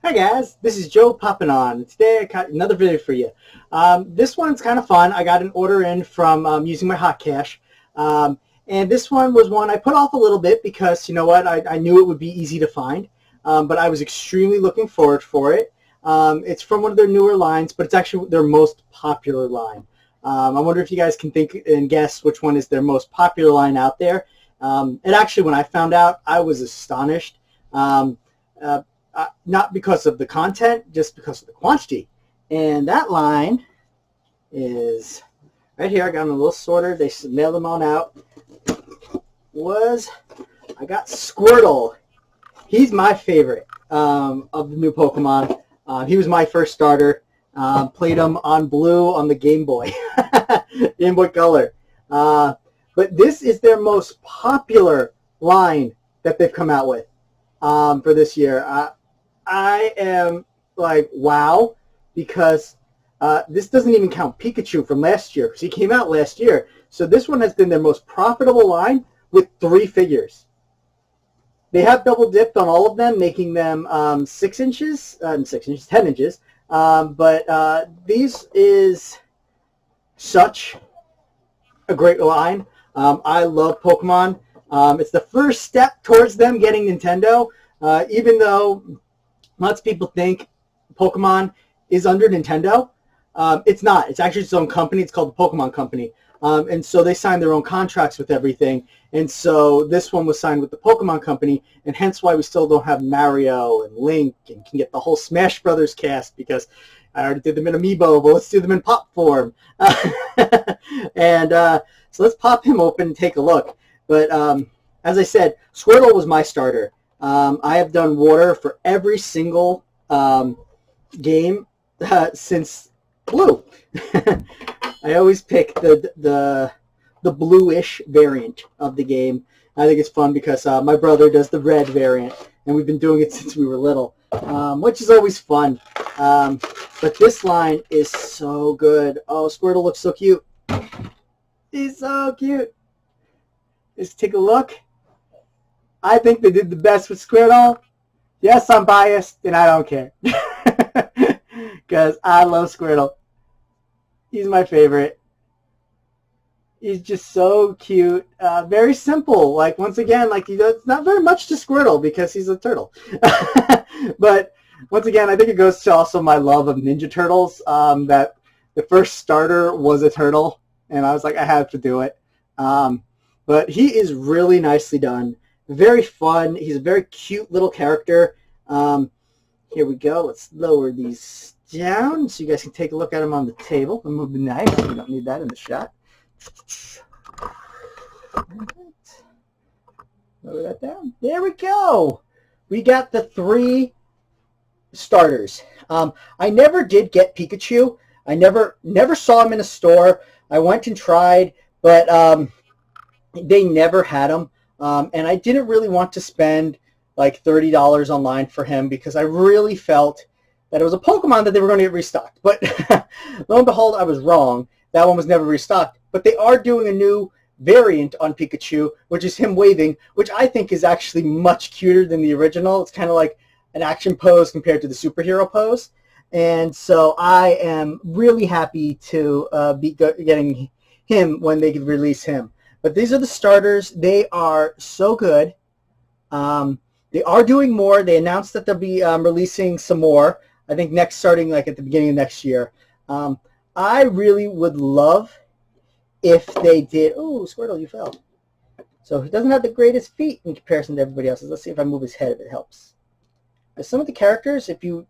Hi guys, this is Joe popping on. Today I got another video for you. This one's kind of fun. I got an order in from using my hot cash. And this one was one I put off a little bit because, you know what, I knew it would be easy to find. But I was extremely looking forward for it. It's from one of their newer lines, but it's actually their most popular line. I wonder if you guys can think and guess which one is their most popular line out there. And actually, when I found out, I was astonished. Not because of the content, just because of the quantity. And that line is right here. I got them a little sorter. They mailed them on out. I got Squirtle. He's my favorite of the new Pokemon. He was my first starter. Played him on Blue on the Game Boy. Game Boy Color. But this is their most popular line that they've come out with for this year. I am like, wow, because this doesn't even count Pikachu from last year, because he came out last year. So this one has been their most profitable line with 3 figures. They have double dipped on all of them, making them 10 inches. But these is such a great line. I love Pokemon. It's the first step towards them getting Nintendo, even though lots of people think Pokemon is under Nintendo. It's not. It's actually its own company. It's called the Pokemon Company. And so they signed their own contracts with everything. And so this one was signed with the Pokemon Company, and hence why we still don't have Mario and Link and can get the whole Smash Brothers cast, because I already did them in Amiibo, but let's do them in pop form. And so let's pop him open and take a look. But as I said, Squirtle was my starter. I have done water for every single game since Blue. I always pick the bluish variant of the game. I think it's fun because my brother does the red variant, and we've been doing it since we were little, which is always fun. But this line is so good. Oh, Squirtle looks so cute. He's so cute. Let's take a look. I think they did the best with Squirtle. Yes, I'm biased, and I don't care. Because I love Squirtle. He's my favorite. He's just so cute. Very simple. Like, once again, like, it's not very much to Squirtle because he's a turtle. But once again, I think it goes to also my love of Ninja Turtles. That the first starter was a turtle, and I was like, I have to do it. But he is really nicely done. Very fun. He's a very cute little character. Here we go. Let's lower these down so you guys can take a look at him on the table. I'm move the knife. We don't need that in the shot. Lower that down. There we go. We got the 3 starters. I never did get Pikachu. I never saw him in a store. I went and tried, but they never had him. And I didn't really want to spend like $30 online for him because I really felt that it was a Pokemon that they were going to get restocked. But lo and behold, I was wrong. That one was never restocked. But they are doing a new variant on Pikachu, which is him waving, which I think is actually much cuter than the original. It's kind of like an action pose compared to the superhero pose. And so I am really happy to be getting him when they can release him. But these are the starters. They are so good. They are doing more. They announced that they'll be releasing some more. I think starting like at the beginning of next year. I really would love if they did. Oh, Squirtle, you fell. So he doesn't have the greatest feet in comparison to everybody else's. Let's see if I move his head if it helps. Some of the characters, if you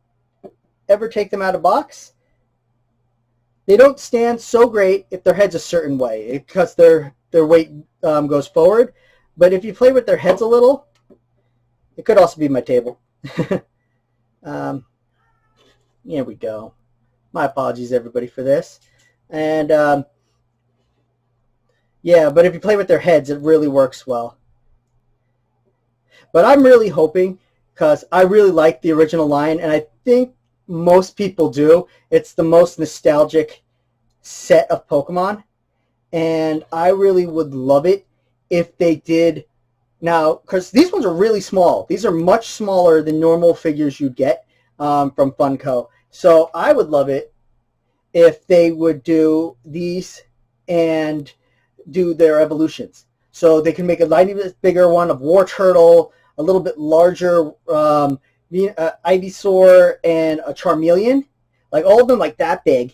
ever take them out of box, they don't stand so great if their head's a certain way because their weight goes forward. But if you play with their heads a little, it could also be my table. Here we go. My apologies, everybody, for this. And, yeah, but if you play with their heads, it really works well. But I'm really hoping, because I really like the original line, and I think most people do. It's the most nostalgic set of Pokemon. And I really would love it if they did. Now, because these ones are really small. These are much smaller than normal figures you'd get. from Funko. So I would love it if they would do these and do their evolutions. So they can make a slightly bit bigger one of War Turtle, a little bit larger Ivysaur, and a Charmeleon, like all of them like that big,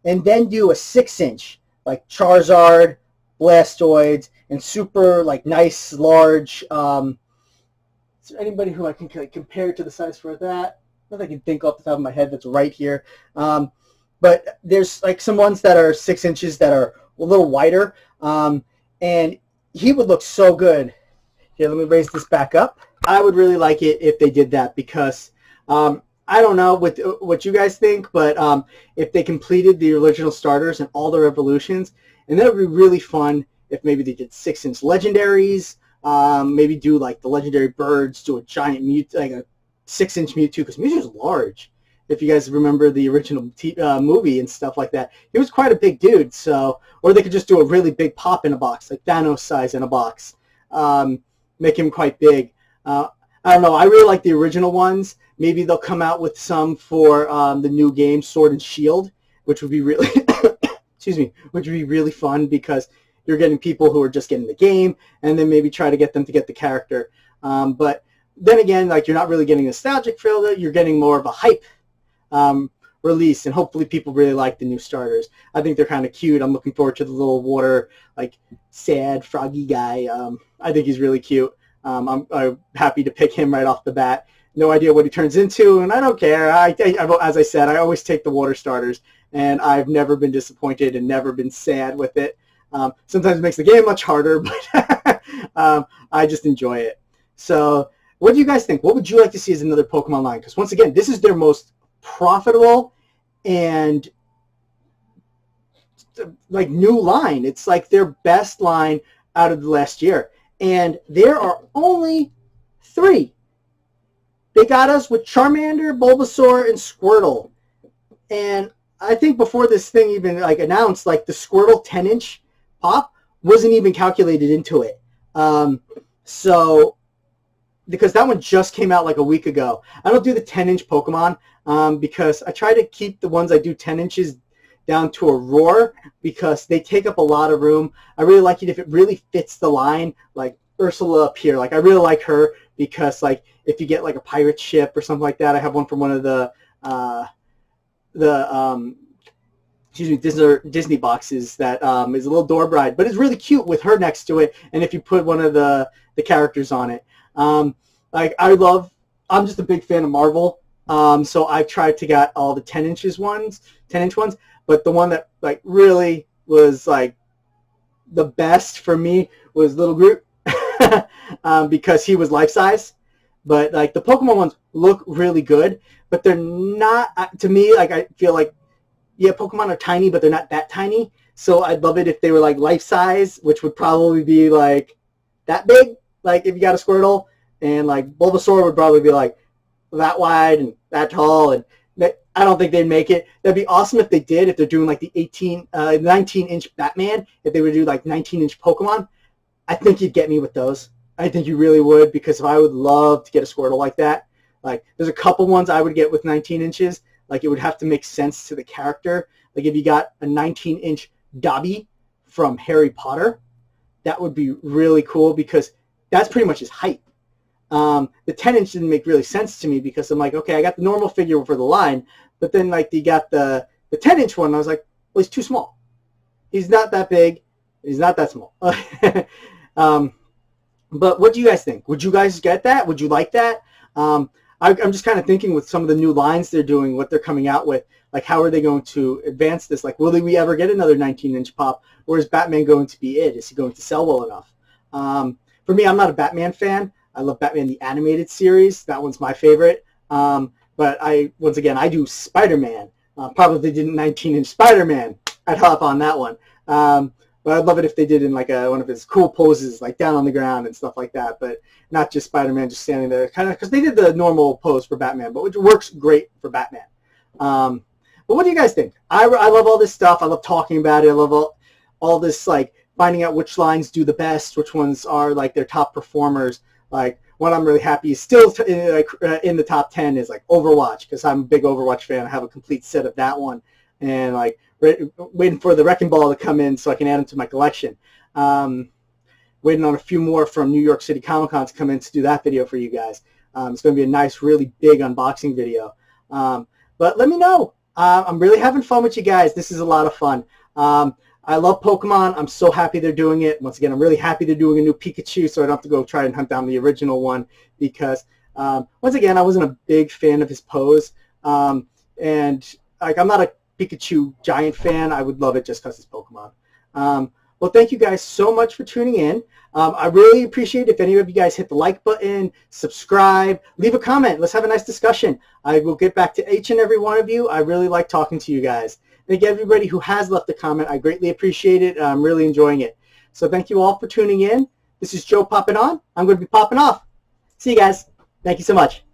and then do a 6-inch like Charizard, Blastoids, and super like nice large. Is there anybody who I can compare to the size for that? Not that I can think off the top of my head that's right here. But there's like some ones that are 6 inches that are a little wider. And he would look so good. Here, let me raise this back up. I would really like it if they did that because I don't know what you guys think, but if they completed the original starters and all their evolutions, and that would be really fun if maybe they did 6-inch legendaries, maybe do like the legendary birds, do a giant like a 6-inch Mewtwo, because Mewtwo's large. If you guys remember the original movie and stuff like that, he was quite a big dude. So, or they could just do a really big pop in a box, like Thanos size in a box, make him quite big. I don't know. I really like the original ones. Maybe they'll come out with some for the new game, Sword and Shield, which would be really, excuse me, which would be really fun because you're getting people who are just getting the game, and then maybe try to get them to get the character. But then again, like you're not really getting nostalgic feel. You're getting more of a hype release, and hopefully people really like the new starters. I think they're kind of cute. I'm looking forward to the little water, like sad froggy guy. I think he's really cute. I'm happy to pick him right off the bat. No idea what he turns into, and I don't care. As I said, I always take the water starters, and I've never been disappointed and never been sad with it. Sometimes it makes the game much harder, but I just enjoy it. So what do you guys think? What would you like to see as another Pokemon line? Because once again, this is their most profitable and like new line. It's like their best line out of the last year. And there are only 3. They got us with Charmander, Bulbasaur, and Squirtle. And I think before this thing even like announced, like the Squirtle 10-inch pop wasn't even calculated into it. So because that one just came out like a week ago. I don't do the 10-inch Pokemon because I try to keep the ones I do 10 inches down to a roar because they take up a lot of room. I really like it if it really fits the line, like Ursula up here. Like I really like her because like if you get like a pirate ship or something like that, I have one from one of the Disney boxes that is a little door bride, but it's really cute with her next to it. And if you put one of the characters on it, like I'm just a big fan of Marvel. So I've tried to get all the 10-inch ones, but the one that like really was like the best for me was Little Groot because he was life size. But like the Pokemon ones look really good, but they're not to me. Like I feel like yeah, Pokemon are tiny, but they're not that tiny. So I'd love it if they were like life size, which would probably be like that big. Like if you got a Squirtle, and like Bulbasaur would probably be like that wide and that tall, and I don't think they'd make it. That'd be awesome if they did. If they're doing like the 19-inch Batman, if they would do like 19-inch Pokemon, I think you'd get me with those. I think you really would, because if I would love to get a Squirtle like that. Like there's a couple ones I would get with 19 inches. Like it would have to make sense to the character. Like if you got a 19-inch Dobby from Harry Potter, that would be really cool because that's pretty much his height. The 10-inch didn't make really sense to me because I'm like, okay, I got the normal figure for the line, but then like you got the 10-inch one. And I was like, well, he's too small. He's not that big. He's not that small. But what do you guys think? Would you guys get that? Would you like that? I'm just kind of thinking with some of the new lines they're doing, what they're coming out with, like how are they going to advance this? Like, will we ever get another 19-inch pop, or is Batman going to be it? Is he going to sell well enough? For me, I'm not a Batman fan. I love Batman the Animated Series. That one's my favorite. But once again, I do Spider-Man. Probably did 19-inch Spider-Man. I'd hop on that one. But I'd love it if they did in like one of his cool poses, like down on the ground and stuff like that. But not just Spider-Man just standing there, kind of because they did the normal pose for Batman, but which works great for Batman. But what do you guys think? I love all this stuff. I love talking about it. I love all this, like finding out which lines do the best, which ones are like their top performers. Like one I'm really happy is still in the top 10 is like Overwatch, because I'm a big Overwatch fan. I have a complete set of that one, and like waiting for the Wrecking Ball to come in so I can add them to my collection. Waiting on a few more from New York City Comic Con to come in to do that video for you guys. It's going to be a nice, really big unboxing video. But let me know. I'm really having fun with you guys. This is a lot of fun. I love Pokemon. I'm so happy they're doing it. Once again, I'm really happy they're doing a new Pikachu, so I don't have to go try and hunt down the original one, because once again, I wasn't a big fan of his pose. And like, I'm not a Pikachu giant fan. I would love it just because it's Pokemon. Well, thank you guys so much for tuning in. I really appreciate it if any of you guys hit the like button, subscribe, leave a comment. Let's have a nice discussion. I will get back to each and every one of you. I really like talking to you guys. And again, everybody who has left a comment, I greatly appreciate it. I'm really enjoying it. So thank you all for tuning in. This is Joe popping on. I'm going to be popping off. See you guys. Thank you so much.